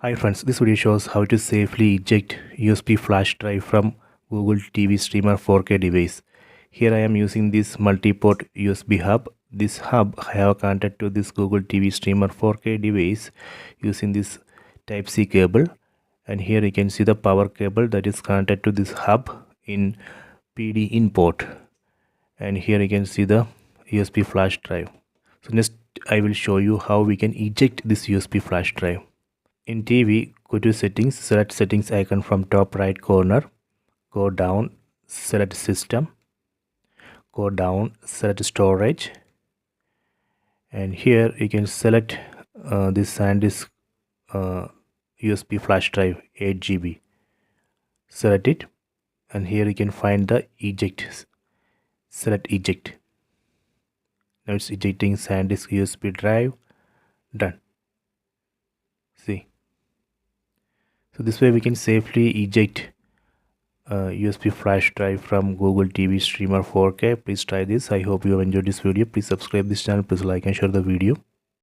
Hi friends, this video shows how to safely eject USB flash drive from Google TV Streamer 4K device. Here I am using this multi-port USB hub. This hub I have connected to this Google TV Streamer 4K device using this Type-C cable, and here you can see the power cable that is connected to this hub in PD in port, and here you can see the USB flash drive. So next I will show you how we can eject this USB flash drive. In TV, go to settings, select settings icon from top right corner, go down, select system, go down, select storage, and here you can select this Sandisk USB flash drive 8 GB. Select it, and here you can find the eject. Select eject. Now it's ejecting Sandisk USB drive. Done. See. So this way we can safely eject USB flash drive from Google TV Streamer 4K. Please try this. I hope you have enjoyed this video. Please subscribe this channel. Please like and share the video.